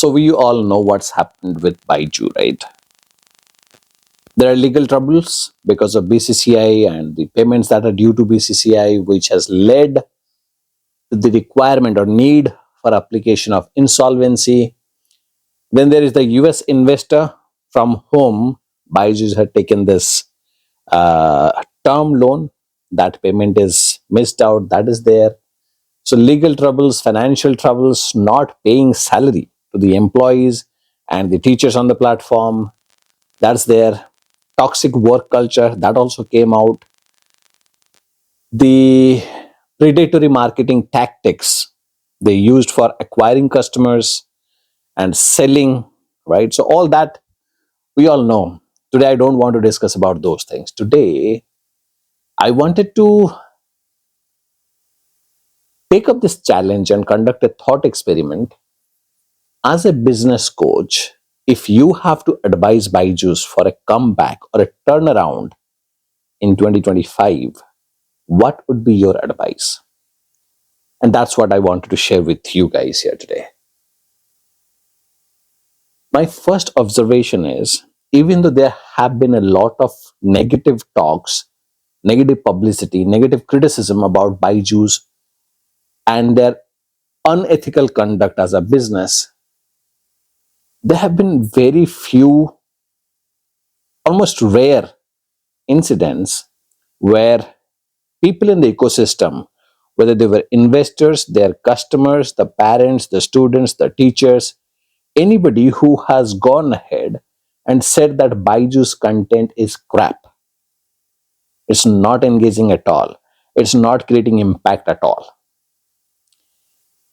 So we all know what's happened with BYJU, right? There are legal troubles because of BCCI and the payments that are due to BCCI, which has led to the requirement or need for application of insolvency. Then there is the US investor from whom BYJU had taken this term loan. That payment is missed out. That is there. So legal troubles, financial troubles, not paying salary to the employees and the teachers on the platform. That's there. Toxic work culture, that also came out. The predatory marketing tactics they used for acquiring customers and selling, right? So all that we all know. Today I don't want to discuss about those things. Today I wanted to take up this challenge and conduct a thought experiment. As a business coach, if you have to advise BYJU's for a comeback or a turnaround in 2025, what would be your advice? And that's what I wanted to share with you guys here today. My first observation is, even though there have been a lot of negative talks, negative publicity, negative criticism about BYJU's and their unethical conduct as a business, there have been very few, almost rare incidents where people in the ecosystem, whether they were investors, their customers, the parents, the students, the teachers, anybody who has gone ahead and said that BYJU's content is crap. It's not engaging at all. It's not creating impact at all.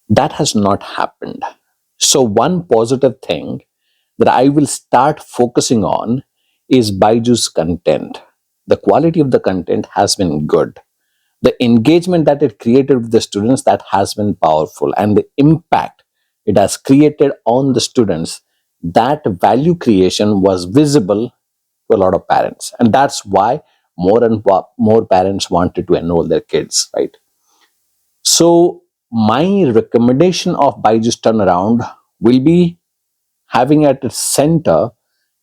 That has not happened. So one positive thing that I will start focusing on is BYJU's content. The quality of the content has been good. The engagement that it created with the students, that has been powerful, and the impact it has created on the students, that value creation was visible to a lot of parents, and that's why more and more parents wanted to enroll their kids, right? So my recommendation of BYJU's turnaround will be having at its center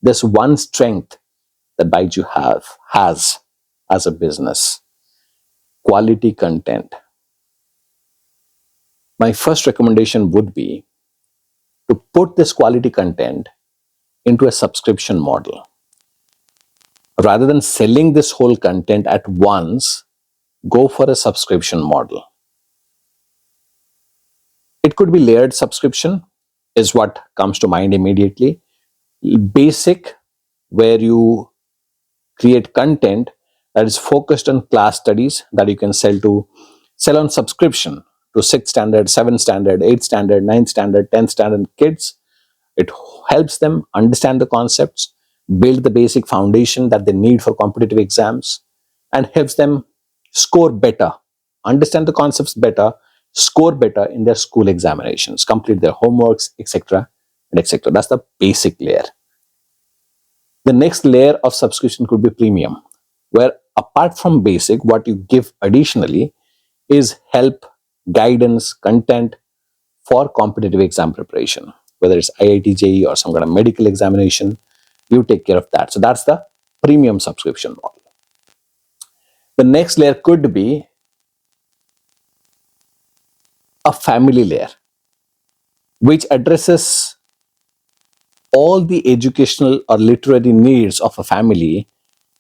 this one strength that BYJU has as a business: quality content. My first recommendation would be to put this quality content into a subscription model. Rather than selling this whole content at once, go for a subscription model. It could be layered subscription, is what comes to mind immediately. Basic, where you create content that is focused on class studies that you can sell on subscription to 6th standard, 7th standard, 8th standard, 9th standard, 10th standard kids. It helps them understand the concepts, build the basic foundation that they need for competitive exams, and helps them score better, understand the concepts better, score better in their school examinations, complete their homeworks, etc. and etc. That's the basic layer. The next layer of subscription could be premium, where apart from basic, what you give additionally is help, guidance, content for competitive exam preparation, whether it's IIT JEE or some kind of medical examination. You take care of that. So that's the premium subscription model. The next layer could be a family layer, which addresses all the educational or literary needs of a family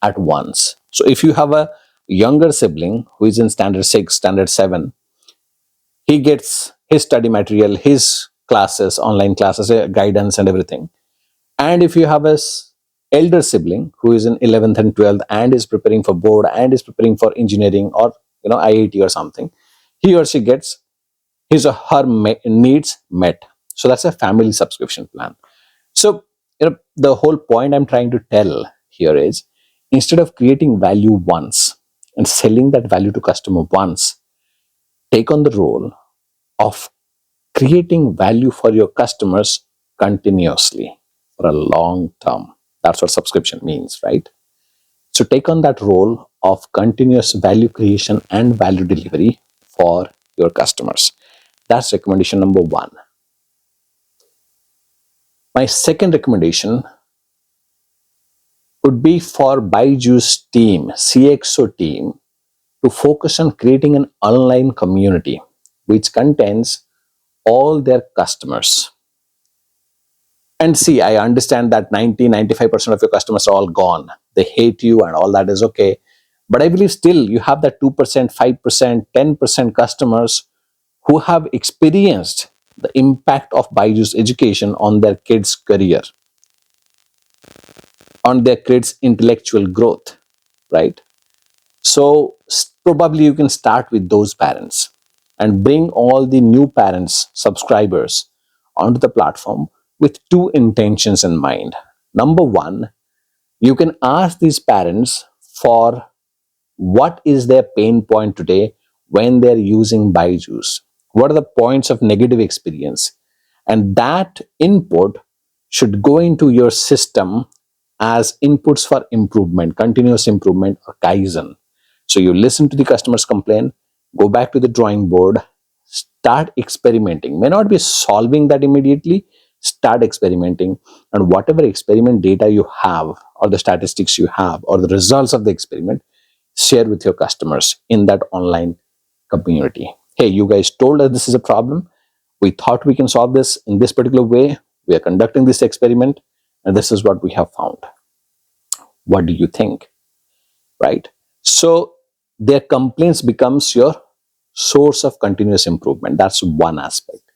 at once. So if you have a younger sibling who is in standard 6, standard 7, he gets his study material, his classes, online classes, guidance and everything. And if you have a elder sibling who is in 11th and 12th and is preparing for board and is preparing for engineering or IIT or something, he or she gets his or her needs met. So that's a family subscription plan. So the whole point I'm trying to tell here is, instead of creating value once and selling that value to customer once, take on the role of creating value for your customers continuously for a long term. That's what subscription means, right? So take on that role of continuous value creation and value delivery for your customers. That's recommendation number 1. My second recommendation would be for BYJU's team, CXO team, to focus on creating an online community which contains all their customers. And see, I understand that 90-95% of your customers are all gone. They hate you and all that is okay. But I believe still you have that 2%, 5%, 10% customers who have experienced the impact of BYJU's education on their kids' career, on their kids' intellectual growth, right? So probably you can start with those parents and bring all the new parents, subscribers onto the platform with two intentions in mind. Number one, you can ask these parents for what is their pain point today when they're using BYJU's. What are the points of negative experience? And that input should go into your system as inputs for improvement, continuous improvement, or Kaizen. So you listen to the customer's complaint, go back to the drawing board, start experimenting. May not be solving that immediately, start experimenting. And whatever experiment data you have, or the statistics you have, or the results of the experiment, share with your customers in that online community. Hey, you guys told us this is a problem. We thought we can solve this in this particular way. We are conducting this experiment, and this is what we have found. What do you think? Right? So their complaints becomes your source of continuous improvement. That's one aspect.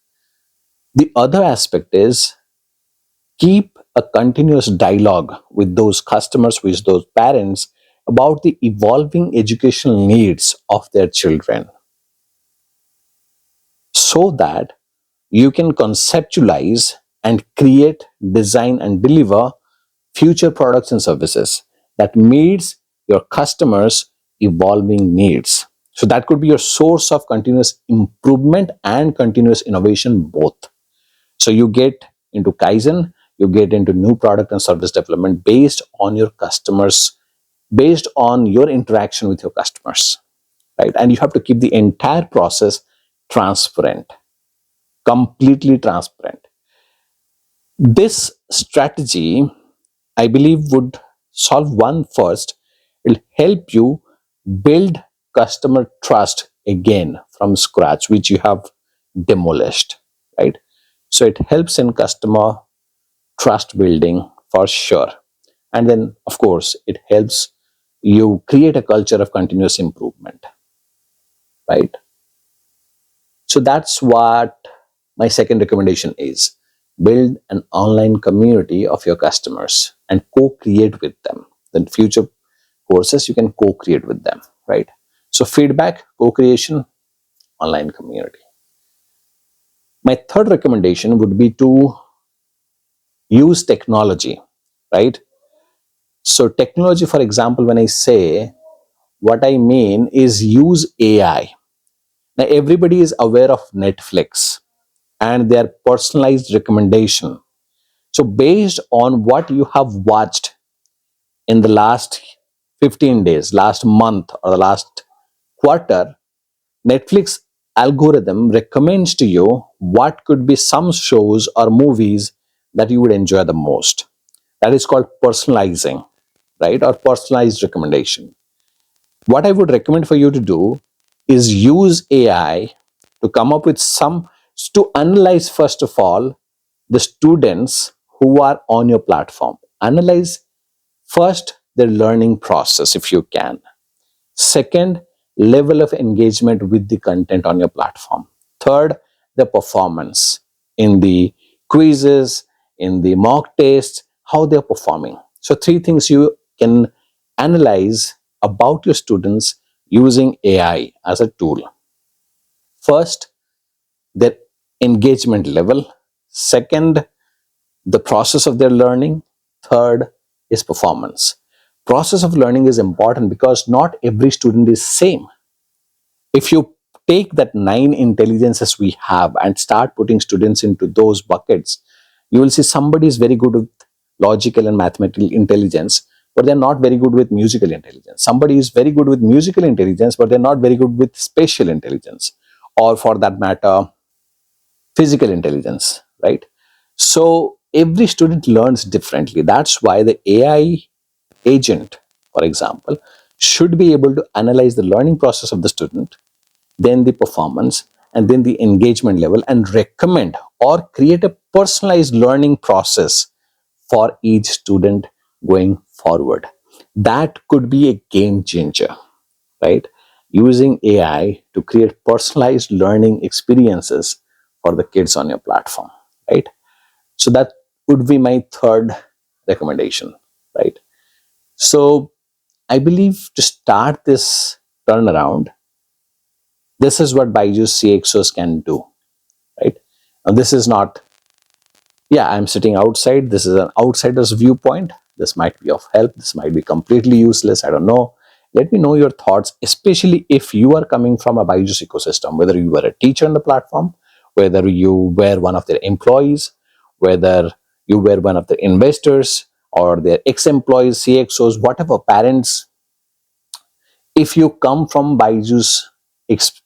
The other aspect is keep a continuous dialogue with those customers, with those parents about the evolving educational needs of their children, so that you can conceptualize and create, design, and deliver future products and services that meets your customers' evolving needs. So that could be your source of continuous improvement and continuous innovation both. So you get into Kaizen, you get into new product and service development based on your customers, based on your interaction with your customers, right? And you have to keep the entire process transparent, completely transparent. This strategy, I believe, would solve one first. It'll help you build customer trust again from scratch, which you have demolished, right? So it helps in customer trust building for sure. And then, of course, it helps you create a culture of continuous improvement, right? So that's what my second recommendation is. Build an online community of your customers and co-create with them. Then future courses you can co-create with them, right? So feedback, co-creation, online community. My third recommendation would be to use technology, right? So technology, for example, when I say, what I mean is use AI. Now everybody is aware of Netflix and their personalized recommendation. So based on what you have watched in the last 15 days, last month, or the last quarter, Netflix algorithm recommends to you what could be some shows or movies that you would enjoy the most. That is called personalizing, right? Or personalized recommendation. What I would recommend for you to do is use AI to come up with to analyze, first of all, the students who are on your platform. Analyze first their learning process if you can. Second, level of engagement with the content on your platform. Third, the performance in the quizzes, in the mock tests, how they're performing. So three things you can analyze about your students using AI as a tool. First, their engagement level. Second, the process of their learning. Third is performance. Process of learning is important because not every student is same. If you take that 9 intelligences we have and start putting students into those buckets, you will see somebody is very good with logical and mathematical intelligence, but they're not very good with musical intelligence. Somebody is very good with musical intelligence, but they're not very good with spatial intelligence, or for that matter, physical intelligence, right? So every student learns differently. That's why the AI agent, for example, should be able to analyze the learning process of the student, then the performance, and then the engagement level, and recommend or create a personalized learning process for each student going forward. That could be a game changer, right? Using AI to create personalized learning experiences for the kids on your platform, right? So that would be my third recommendation, right? So I believe to start this turnaround, this is what BYJU's CXOs can do, right? Now, this is not, yeah, I'm sitting outside. This is an outsider's viewpoint. This might be of help. This might be completely useless. I don't know. Let me know your thoughts, especially if you are coming from a BYJU's ecosystem, whether you were a teacher on the platform, whether you were one of their employees, whether you were one of the investors or their ex-employees, CXOs, whatever parents. If you come from BYJU's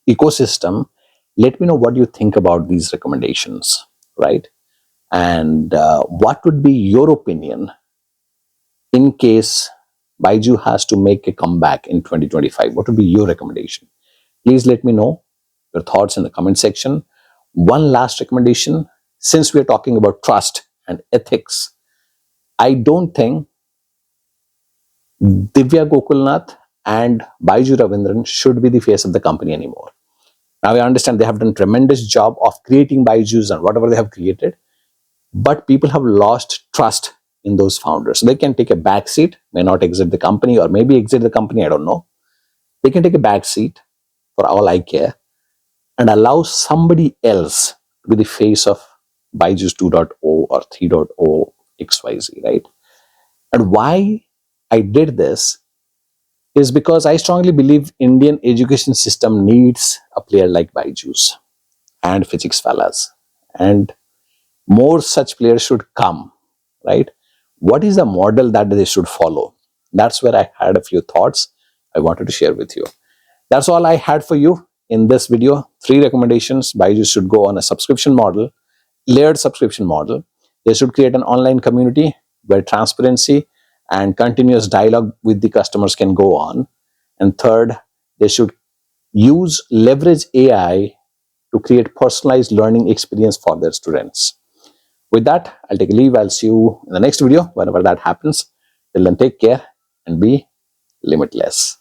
ecosystem, let me know what you think about these recommendations, right? And what would be your opinion in case BYJU has to make a comeback in 2025? What would be your recommendation? Please let me know your thoughts in the comment section. One last recommendation, since we're talking about trust and ethics, I don't think Divya Gokulnath and BYJU Ravindran should be the face of the company anymore. Now I understand they have done tremendous job of creating BYJU's and whatever they have created, but people have lost trust in those founders. So they can take a back seat, may not exit the company, or maybe exit the company, I don't know. They can take a back seat for all I care and allow somebody else to be the face of BYJU's 2.0 or 3.0 XYZ, right? And why I did this is because I strongly believe Indian education system needs a player like BYJU's and physics fellas, and more such players should come, right? What is the model that they should follow? That's where I had a few thoughts I wanted to share with you. That's all I had for you in this video. 3 recommendations. BYJU's should go on a subscription model, layered subscription model. They should create an online community where transparency and continuous dialogue with the customers can go on. And third, they should leverage AI to create personalized learning experience for their students. With that, I'll take a leave. I'll see you in the next video whenever that happens. Till then, take care and be limitless.